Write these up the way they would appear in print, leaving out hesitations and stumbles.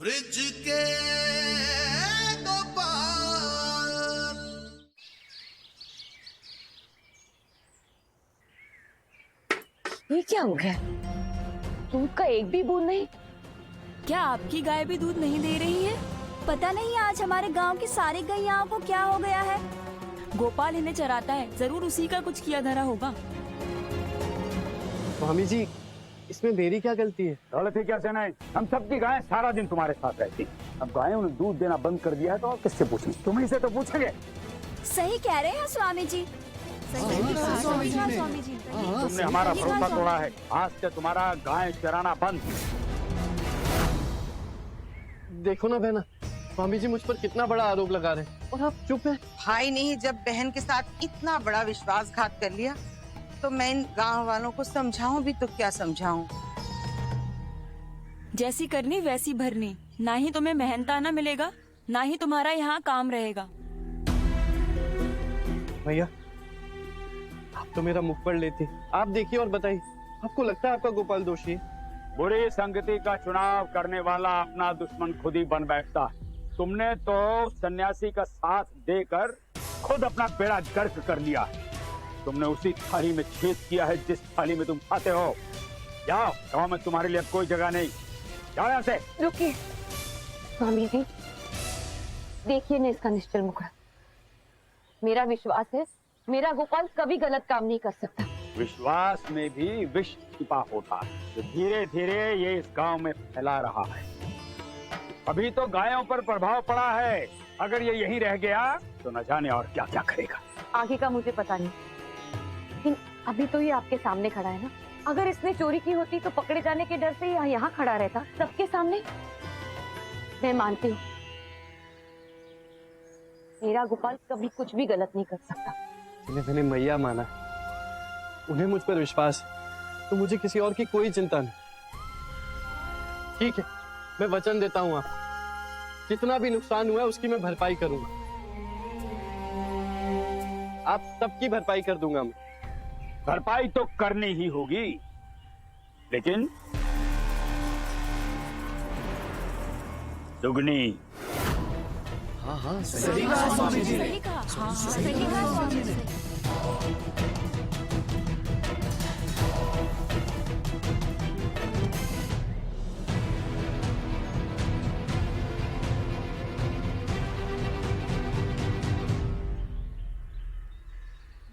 Bridge के दो पार। ये क्या हो गया? दूध का एक भी बूंद नहीं। क्या आपकी गाय भी दूध नहीं दे रही है? पता नहीं आज हमारे गांव की सारी गैयाओं को क्या हो गया है। गोपाल इन्हें चराता है, जरूर उसी का कुछ किया धरा होगा। स्वामी जी, इसमें मेरी क्या गलती है? दौलत ही क्या सेना है, हम सबकी गायें सारा दिन तुम्हारे साथ रहती। अब गायों ने दूध देना बंद कर दिया है तो और किससे पूछें? तुम्हीं से तो पूछेंगे। सही कह रहे हैं स्वामी जी। सही कहा स्वामी जी। तुमने हमारा भरोसा तोड़ा है, आज से तुम्हारा गाय चराना बंद। देखो ना बहना, स्वामी जी मुझ पर कितना बड़ा आरोप लगा रहे हैं और आप चुप हैं। भाई ने ही जब बहन के साथ इतना बड़ा विश्वासघात कर लिया तो मैं इन गांव वालों को समझाऊं भी तो क्या समझाऊं। जैसी करनी वैसी भरनी, ना ही तुम्हें मेहनताना मिलेगा, ना ही तुम्हारा यहाँ काम रहेगा। भैया, आप तो मेरा मुख पढ़ लेते। आप देखिए और बताइए, आपको लगता है आपका गोपाल दोषी है? बुरी संगति का चुनाव करने वाला अपना दुश्मन खुद ही बन बैठता है। तुमने तो सन्यासी का साथ देकर खुद अपना बेड़ा गर्क कर लिया है। तुमने उसी थाली में छेद किया है जिस थाली में तुम खाते हो। जाओ, गांव में तुम्हारे लिए कोई जगह नहीं। जाओ यहाँ से। रुकिए स्वामी जी, देखिए ना इसका निश्चल मुखड़ा। मेरा विश्वास है मेरा गोपाल कभी गलत काम नहीं कर सकता। विश्वास में भी विष छिपा होता है जो धीरे धीरे ये इस गांव में फैला रहा है। अभी तो गायों पर प्रभाव पड़ा है, अगर ये यहीं रह गया तो न जाने और क्या क्या करेगा। आगे का मुझे पता नहीं, लेकिन अभी तो ये आपके सामने खड़ा है ना। अगर इसने चोरी की होती तो पकड़े जाने के डर से यहाँ खड़ा रहता सबके सामने। मैं मानती हूँ मेरा गोपाल कभी कुछ भी गलत नहीं कर सकता। जिन्हें मैंने मैया माना, उन्हें मुझ पर विश्वास, तो मुझे किसी और की कोई चिंता नहीं। ठीक है, मैं वचन देता हूँ आपको, जितना भी नुकसान हुआ है उसकी मैं भरपाई करूंगा। आप सबकी भरपाई कर दूंगा मैं। भरपाई तो करनी ही होगी, लेकिन दुगनी। सही कहा स्वामी जी। सही कहा स्वामी जी।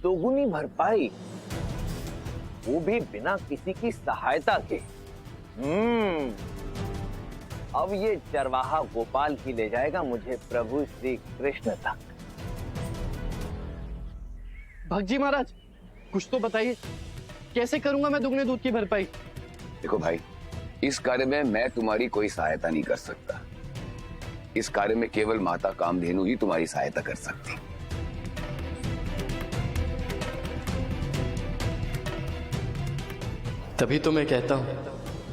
दोगुनी भरपाई, वो भी बिना किसी की सहायता के। अब ये चरवाहा गोपाल ही ले जाएगा मुझे प्रभु श्री कृष्ण तक। भगजी महाराज, कुछ तो बताइए, कैसे करूंगा मैं दुगने दूध की भरपाई? देखो भाई, इस कार्य में मैं तुम्हारी कोई सहायता नहीं कर सकता। इस कार्य में केवल माता कामधेनु ही तुम्हारी सहायता कर सकती। तभी तो मैं कहता हूँ,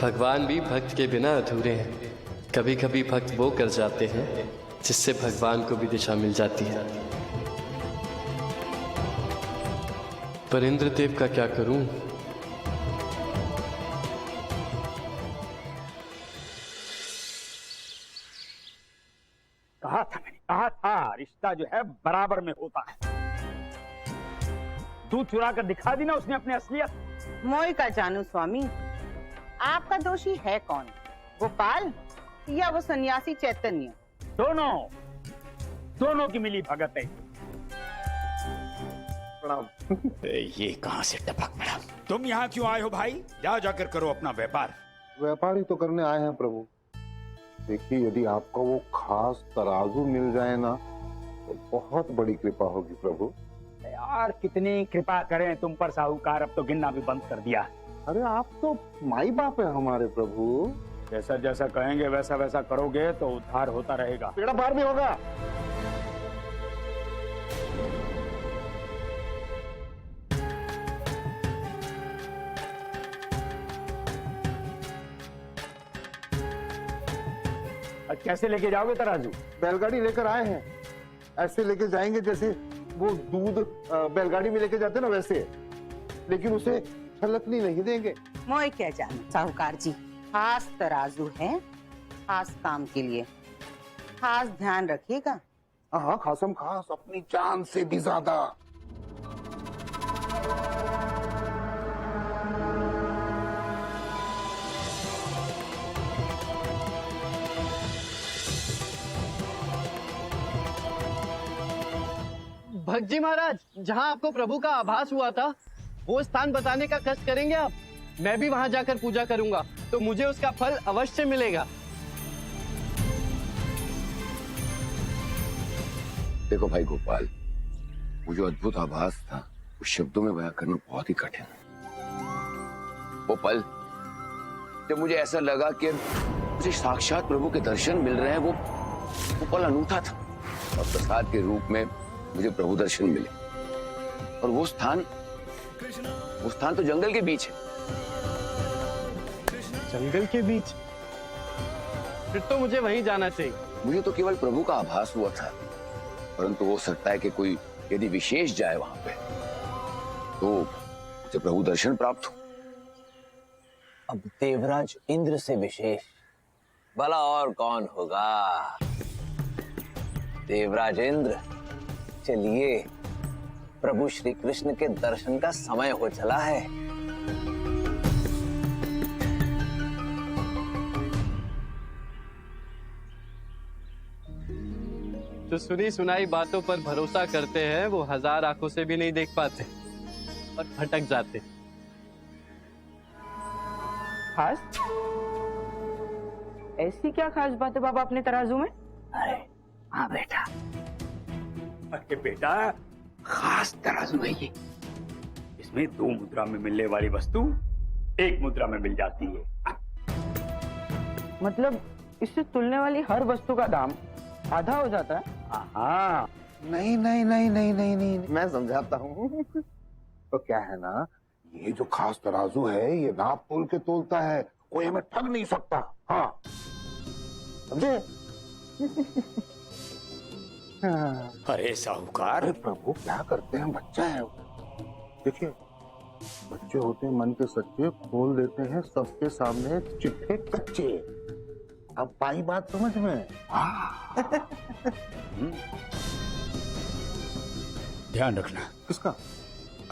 भगवान भी भक्त के बिना अधूरे हैं। कभी कभी भक्त वो कर जाते हैं जिससे भगवान को भी दिशा मिल जाती है। पर इंद्रदेव का क्या करूं? कहा था रिश्ता जो है बराबर में होता है। दूध चुरा कर दिखा दी ना उसने अपनी असलियत। मोई का जानू स्वामी, आपका दोषी है कौन, गोपाल या वो सन्यासी चैतन्य? दोनों की मिली भगत है। ये कहाँ से टपक पड़ा? तुम यहाँ क्यों आए हो भाई? जाओ जाकर करो अपना व्यापार। व्यापार ही तो करने आए हैं प्रभु। देखिए, यदि आपका वो खास तराजू मिल जाए ना तो बहुत बड़ी कृपा होगी प्रभु। यार कितनी कृपा करें तुम पर साहूकार, अब तो गिनना भी बंद कर दिया। अरे आप तो माई बाप है हमारे प्रभु। जैसा जैसा कहेंगे वैसा वैसा करोगे तो उद्धार होता रहेगा। बेड़ा पार भी होगा। कैसे लेके जाओगे तराजू? बैलगाड़ी लेकर आए हैं, ऐसे लेके जाएंगे जैसे वो दूध बैलगाड़ी में लेके जाते ना वैसे, लेकिन उसे छलकनी नहीं देंगे। मोई क्या जानू साहूकार जी, खास तराजू है, खास काम के लिए। खास ध्यान रखिएगा। हाँ खासम खास, अपनी जान से भी ज्यादा। भक्त जी महाराज, जहाँ आपको प्रभु का आभास हुआ था वो स्थान बताने का कष्ट करेंगे आप? मैं भी वहां जाकर पूजा करूंगा तो मुझे उसका फल अवश्य मिलेगा। देखो भाई गोपाल, वो जो अद्भुत आभास था वो शब्दों में बयां करना बहुत ही कठिन है। वो पल जब मुझे ऐसा लगा कि मुझे साक्षात प्रभु के दर्शन मिल रहे हैं, वो पल अनूठा था। और प्रसाद के रूप में मुझे प्रभु दर्शन मिले, और वो स्थान तो जंगल के बीच है। जंगल के बीच? फिर तो मुझे वहीं जाना चाहिए। मुझे तो केवल प्रभु का आभास हुआ था, परंतु हो सकता है कि कोई यदि विशेष जाए वहां पे तो उसे प्रभु दर्शन प्राप्त हो। अब देवराज इंद्र से विशेष भला और कौन होगा? देवराज इंद्र, चलिए, प्रभु श्री कृष्ण के दर्शन का समय हो चला है। जो सुनी सुनाई बातों पर भरोसा करते हैं वो हजार आंखों से भी नहीं देख पाते और भटक जाते। खास? ऐसी क्या खास बात है बाबा अपने तराजू में? अरे हाँ बेटा। अरे बेटा, खास तराजू है ये। इसमें 2 मुद्रा में मिलने वाली वस्तु 1 मुद्रा में मिल जाती है। मतलब इससे तुलने वाली हर वस्तु का दाम आधा हो जाता है? हाँ। नहीं नहीं नहीं नहीं नहीं नहीं, मैं समझाता हूँ। तो क्या है ना, ये जो खास तराजू है ये नाप तोल के तोलता है, कोई हमें ठग नहीं सकता। हाँ समझे? अरे साहूकार, अरे प्रभु क्या करते हैं, बच्चा है। देखिए, बच्चे होते हैं मन के सच्चे, खोल देते हैं सबके सामने चिट्ठे कच्चे। अब पाई बात समझ में? ध्यान रखना। किसका?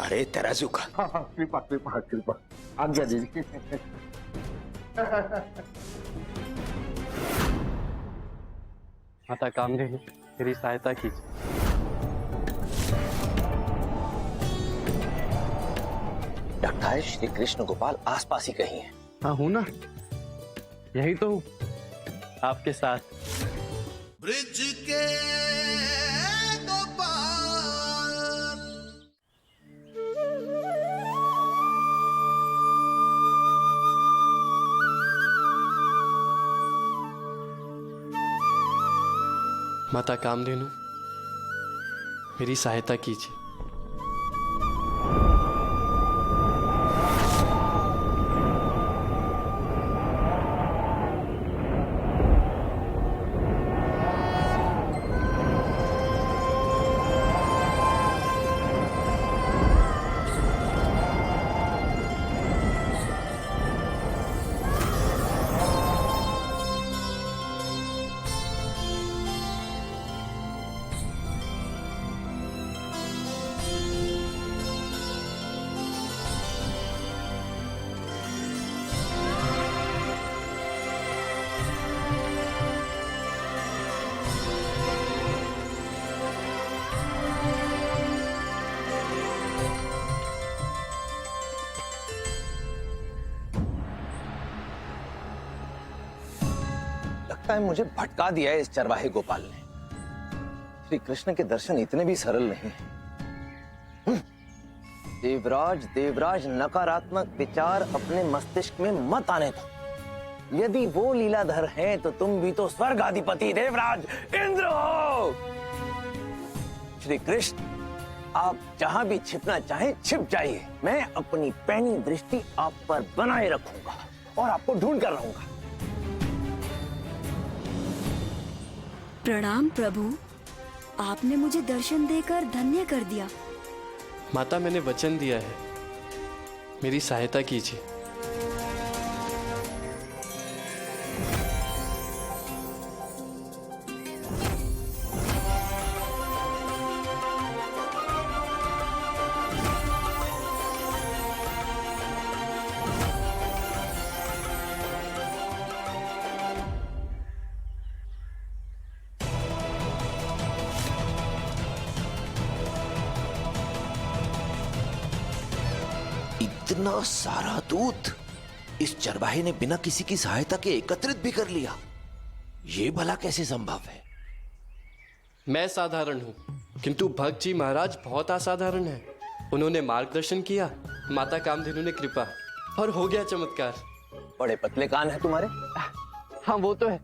अरे तराजू का। हाँ हाँ, कृपा कृपा कृपा, आज्ञा दीजिए। माता कामदेवी, मेरी सहायता कीजिए। लगता है श्री कृष्ण गोपाल आसपास ही कहीं है। हाँ हूं ना, यही तो हूँ, आपके साथ। ब्रिज के गोपाल। माता कामधेनु, मेरी सहायता कीजिए। लगता है मुझे भटका दिया है इस चरवाहे गोपाल ने। श्री कृष्ण के दर्शन इतने भी सरल नहीं हैं। देवराज, देवराज, नकारात्मक विचार अपने मस्तिष्क में मत आने दो। यदि वो लीलाधर हैं तो तुम भी तो स्वर्गाधिपति देवराज इंद्र हो। श्री कृष्ण, आप जहां भी छिपना चाहें छिप जाइए। मैं अपनी पैनी दृष्टि आप पर बनाए रखूंगा और आपको ढूंढ कर रहूंगा। प्रणाम प्रभु, आपने मुझे दर्शन देकर धन्य कर दिया। माता, मैंने वचन दिया है, मेरी सहायता कीजिए। इतना सारा दूध इस चरवाहे ने बिना किसी की सहायता के एकत्रित भी कर लिया। ये भला कैसे संभव है? मैं साधारण हूँ, किंतु भक्त जी महाराज बहुत असाधारण है। उन्होंने मार्गदर्शन किया, माता कामधेनु ने कृपा, और हो गया चमत्कार। बड़े पतले कान हैं तुम्हारे। हाँ वो तो है,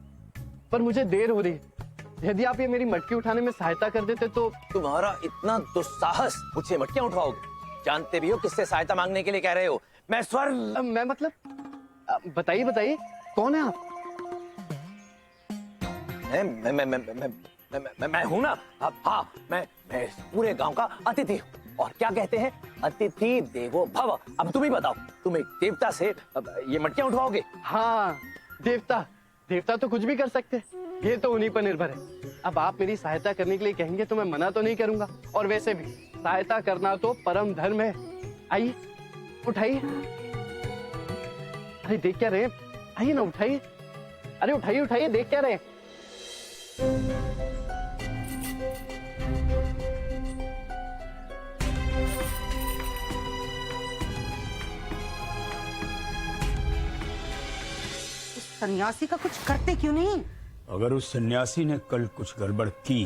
पर मुझे देर हो रही है। यदि आप ये मेरी मटकी उठाने में सहायता कर देते तो। तुम्हारा इतना दुस्साहस, मुझसे मटकियां उठवाओगे? जानते भी हो किससे सहायता मांगने के लिए कह रहे हो? मैं स्वर्ण। मैं मतलब बताइए बताइए, कौन है आप? मैं हूं ना। अब हाँ, मैं पूरे गांव का अतिथि हूँ। और क्या कहते हैं, अतिथि देवो भव। अब तुम ही बताओ, तुम एक देवता से ये मटकियां उठवाओगे? हाँ, देवता तो कुछ भी कर सकते हैं, ये तो उन्हीं पर निर्भर है। अब आप मेरी सहायता करने के लिए कहेंगे तो मैं मना तो नहीं करूंगा, और वैसे भी सहायता करना तो परम धर्म है। आइए उठाइए। अरे देख क्या रहे, आइए ना उठाइए। अरे उठाइए उठाइए, देख क्या रहे। सन्यासी का कुछ करते क्यों नहीं? अगर उस सन्यासी ने कल कुछ गड़बड़ की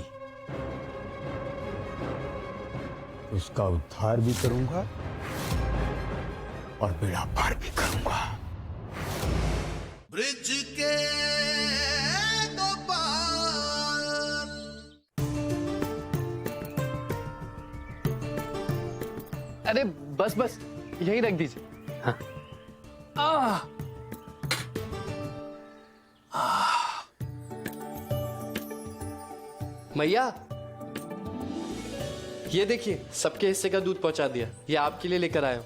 तो उसका उद्धार भी करूंगा और बेड़ा पार भी करूंगा। ब्रिज के दो पार। अरे बस बस, यही रख दीजिए। हाँ। मैया, ये देखिए, सबके हिस्से का दूध पहुंचा दिया। ये आपके लिए लेकर आया हूं।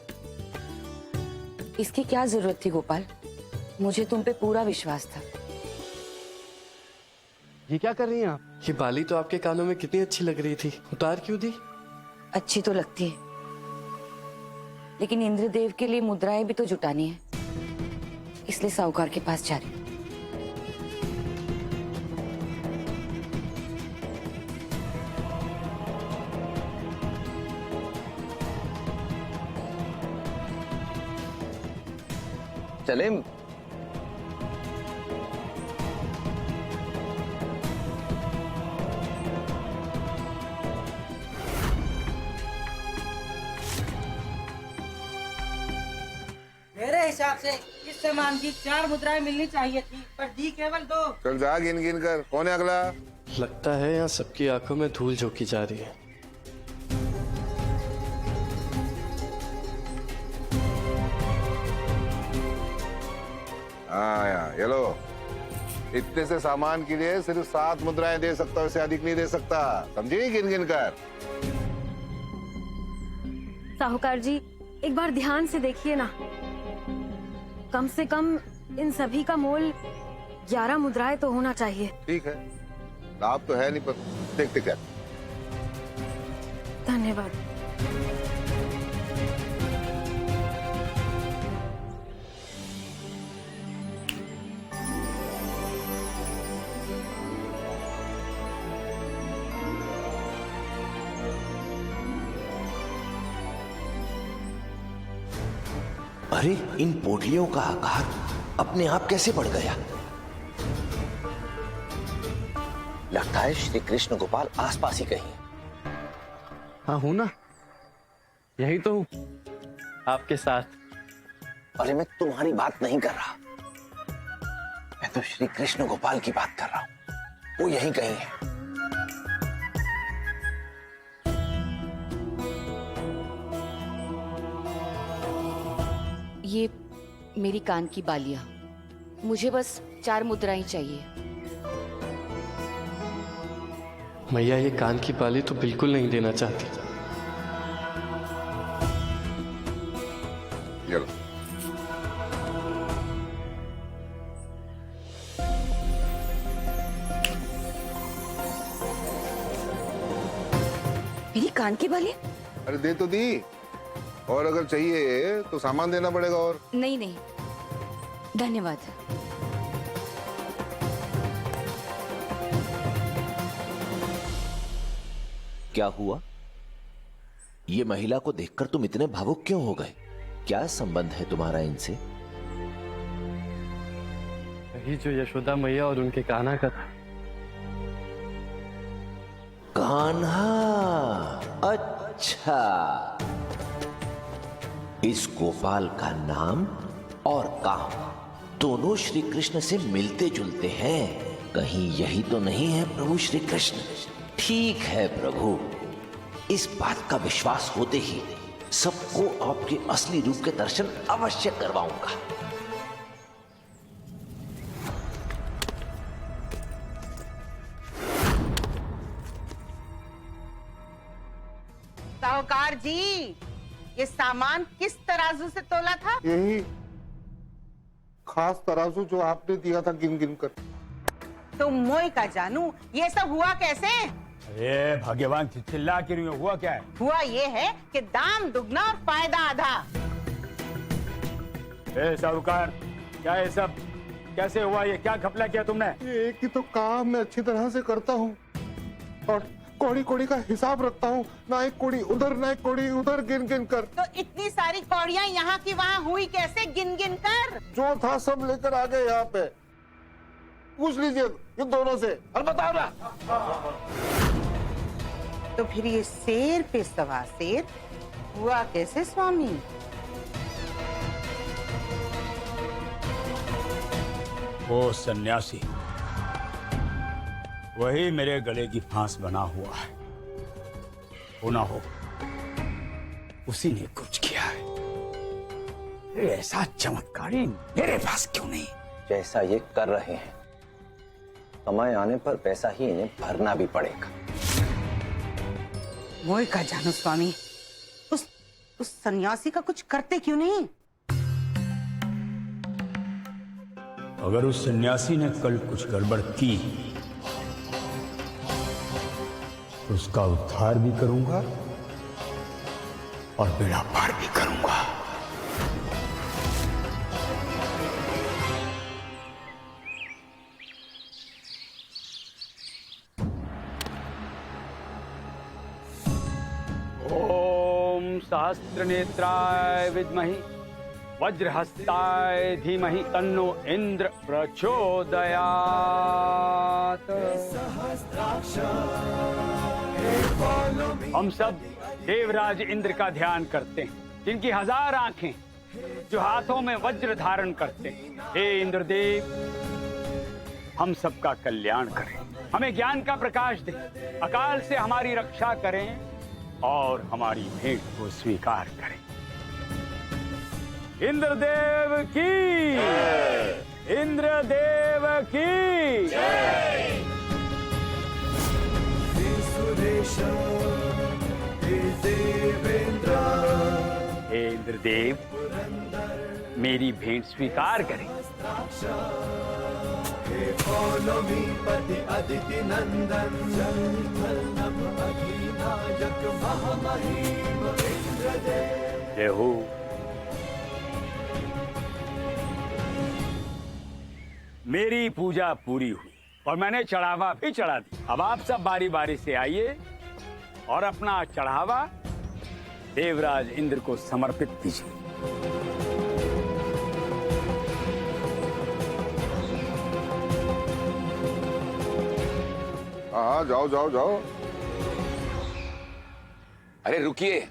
इसकी क्या जरूरत थी गोपाल, मुझे तुम पे पूरा विश्वास था। ये क्या कर रही हैं आप? ये बाली तो आपके कानों में कितनी अच्छी लग रही थी, उतार क्यों दी? अच्छी तो लगती है, लेकिन इंद्रदेव के लिए मुद्राएं भी तो जुटानी है, इसलिए साहूकार के पास जा रही हूं। चले। मेरे हिसाब से इस सामान की 4 मुद्राएं मिलनी चाहिए थी, पर दी केवल 2। चल जा, गिन गिन कर। कौन है अगला? लगता है यहाँ सबकी आंखों में धूल झोंकी जा रही है। हाँ, ये लो। इतने से सामान के लिए सिर्फ 7 मुद्राएं दे सकता हूँ, इससे अधिक नहीं दे सकता। समझी? गिन गिन कर। साहूकार जी, एक बार ध्यान से देखिए ना, कम से कम इन सभी का मोल 11 मुद्राएं तो होना चाहिए। ठीक है, लाभ तो है नहीं, पर देखते क्या। धन्यवाद। अरे, इन पोटलियों का आकार अपने आप कैसे बढ़ गया? लगता है श्री कृष्ण गोपाल आसपास ही कहीं। हाँ हूं ना, यही तो हूं, आपके साथ। अरे मैं तुम्हारी बात नहीं कर रहा, मैं तो श्री कृष्ण गोपाल की बात कर रहा हूं। वो यहीं कहीं है। ये मेरी कान की बालियां, मुझे बस 4 मुद्राएं चाहिए। मैया, ये कान की बाली तो बिल्कुल नहीं देना चाहती। चलो। मेरी कान की बालियां? अरे दे तो दी, और अगर चाहिए तो सामान देना पड़ेगा। और नहीं नहीं, धन्यवाद। क्या हुआ? ये महिला को देखकर तुम इतने भावुक क्यों हो गए? क्या संबंध है तुम्हारा इनसे? यही जो यशोदा मैया और उनके कान्हा का था। कान्हा, अच्छा। इस गोपाल का नाम और काम दोनों श्री कृष्ण से मिलते जुलते हैं। कहीं यही तो नहीं है प्रभु श्री कृष्ण? ठीक है प्रभु, इस बात का विश्वास होते ही सबको आपके असली रूप के दर्शन अवश्य करवाऊंगा। साहूकार जी, ये सामान किस तराजू से तोला था? यही खास तराजू जो आपने दिया था गिन गिन कर। तो मोई का जानू, ये सब हुआ कैसे? अरे भाग्यवान, चिल्ला क्यों रही हो? हुआ क्या है? हुआ ये है कि दाम दुगना और फायदा आधा। ए साहूकार, क्या ये सब कैसे हुआ? ये क्या घपला किया तुमने? ये एक ही तो काम मैं अच्छी तरह से करता हूँ और कौड़ी कौड़ी का हिसाब रखता हूँ। ना एक कौड़ी उधर ना एक कौड़ी उधर, गिन गिन कर। तो इतनी सारी कौड़ियाँ यहाँ की वहाँ हुई कैसे गिन गिन कर? जो था सब लेकर आ गए यहाँ पे। पूछ लीजिए ये दोनों से और बताओ ना। तो फिर ये शेर पे सवा शेर हुआ कैसे स्वामी? वो सन्यासी, वही मेरे गले की फांस बना हुआ है। हो ना हो, उसी ने कुछ किया है। ये ऐसा चमत्कारी मेरे पास क्यों नहीं? जैसा ये कर रहे हैं, समय आने पर पैसा ही इन्हें भरना भी पड़ेगा। मोई का जानो स्वामी, उस सन्यासी का कुछ करते क्यों नहीं? अगर उस सन्यासी ने कल कुछ गड़बड़ की तो उसका उद्धार भी करूंगा और बेड़ा पार भी करूंगा। ओम सहस्त्र नेत्राय विद्महि वज्रहस्ताय धीमहि तन्नो इंद्र प्रचोदयात्। हम सब देवराज इंद्र का ध्यान करते हैं, जिनकी 1000 आंखें, जो हाथों में वज्र धारण करते हैं। हे इंद्रदेव, हम सबका कल्याण करें, हमें ज्ञान का प्रकाश दें, अकाल से हमारी रक्षा करें और हमारी भेंट को स्वीकार करें। इंद्रदेव की, इंद्रदेव की जय। हे इंद्रदेव, मेरी भेंट स्वीकार करें। जय हो। मेरी पूजा पूरी हुई और मैंने चढ़ावा भी चढ़ा दी। अब आप सब बारी बारी से आइए और अपना चढ़ावा देवराज इंद्र को समर्पित कीजिए। हाँ, जाओ जाओ जाओ। अरे रुकिए,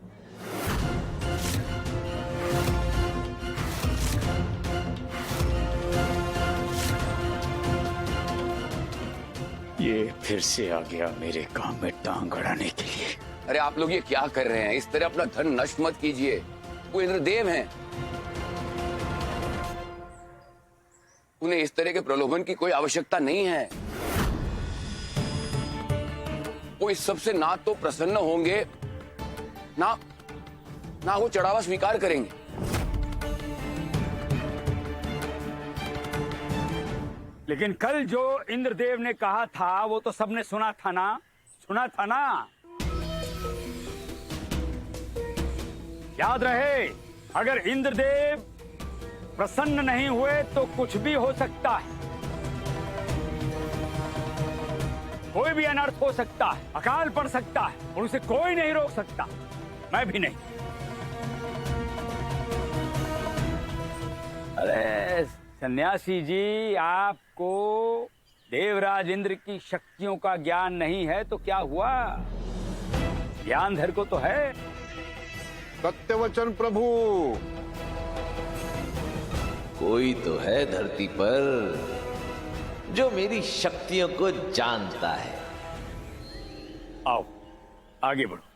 ये फिर से आ गया मेरे काम में टांग अड़ाने के लिए। अरे आप लोग ये क्या कर रहे हैं? इस तरह अपना धन नष्ट मत कीजिए। वो इंद्रदेव हैं, उन्हें इस तरह के प्रलोभन की कोई आवश्यकता नहीं है। वो इस सब से ना तो प्रसन्न होंगे, ना वो चढ़ावा स्वीकार करेंगे। लेकिन कल जो इंद्रदेव ने कहा था वो तो सबने सुना था ना? सुना था ना? याद रहे, अगर इंद्रदेव प्रसन्न नहीं हुए तो कुछ भी हो सकता है, कोई भी अनर्थ हो सकता है, अकाल पड़ सकता है और उसे कोई नहीं रोक सकता, मैं भी नहीं। अरे सन्यासी जी, आपको देवराज इंद्र की शक्तियों का ज्ञान नहीं है तो क्या हुआ, ज्ञानधर को तो है। सत्यवचन प्रभु। कोई तो है धरती पर जो मेरी शक्तियों को जानता है। आओ आगे बढ़ो।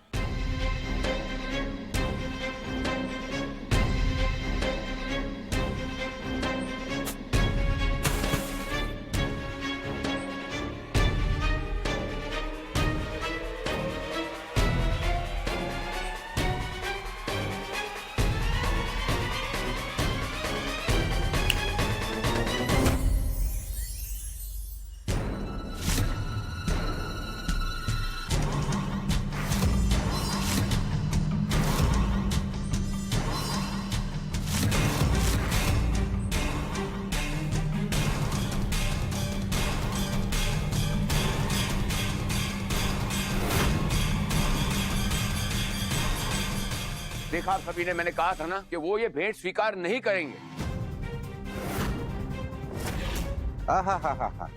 देखा आप सभी ने, मैंने कहा था ना कि वो ये भेंट स्वीकार नहीं करेंगे। आहा,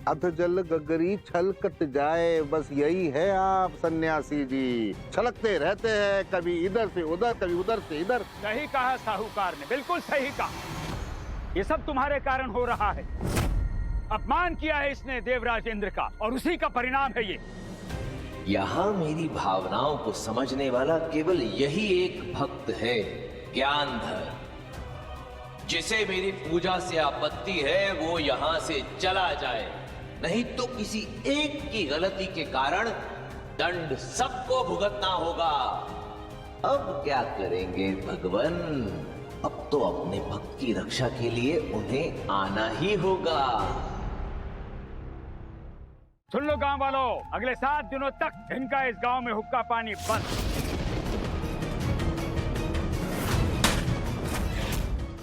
अधजल गगरी छलकत जाए, बस यही है आप सन्यासी जी। छलकते रहते हैं, कभी इधर से उधर, कभी उधर से इधर। सही कहा साहूकार ने, बिल्कुल सही कहा। ये सब तुम्हारे कारण हो रहा है। अपमान किया है इसने देवराज इंद्र का, और उसी का परिणाम है ये। यहाँ मेरी भावनाओं को समझने वाला केवल यही एक भक्त है, ज्ञानधर। जिसे मेरी पूजा से आपत्ति है वो यहाँ से चला जाए, नहीं तो किसी एक की गलती के कारण दंड सबको भुगतना होगा। अब क्या करेंगे भगवान? अब तो अपने भक्त की रक्षा के लिए उन्हें आना ही होगा। सुन लो गांव वालों, अगले 7 दिनों तक इनका इस गांव में हुक्का पानी बंद।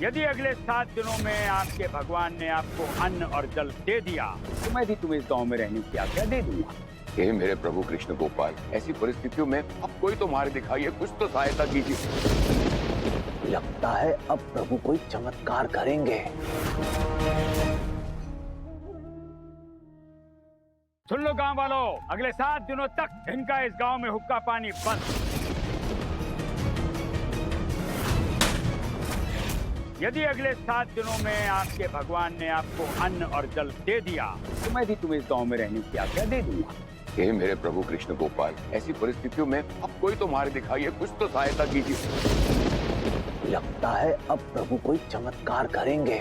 यदि अगले 7 दिनों में आपके भगवान ने आपको अन्न और जल दे दिया तो मैं भी तुम्हें इस गांव में रहने की आज्ञा दे दूंगा। हे मेरे प्रभु कृष्ण गोपाल, ऐसी परिस्थितियों में अब कोई तो मार्ग दिखाइए, कुछ तो सहायता कीजिए। लगता है अब प्रभु कोई चमत्कार करेंगे। सुन लो गांव वालों, अगले 7 दिनों तक इनका इस गांव में हुक्का पानी बंद। यदि अगले 7 दिनों में आपके भगवान ने आपको अन्न और जल दे दिया तो मैं भी तुम्हें इस गांव में रहने की आज्ञा दे दूंगा। हे मेरे प्रभु कृष्ण गोपाल, ऐसी परिस्थितियों में अब कोई तो मार्ग दिखाइए, कुछ तो सहायता कीजिए। लगता है अब प्रभु कोई चमत्कार करेंगे।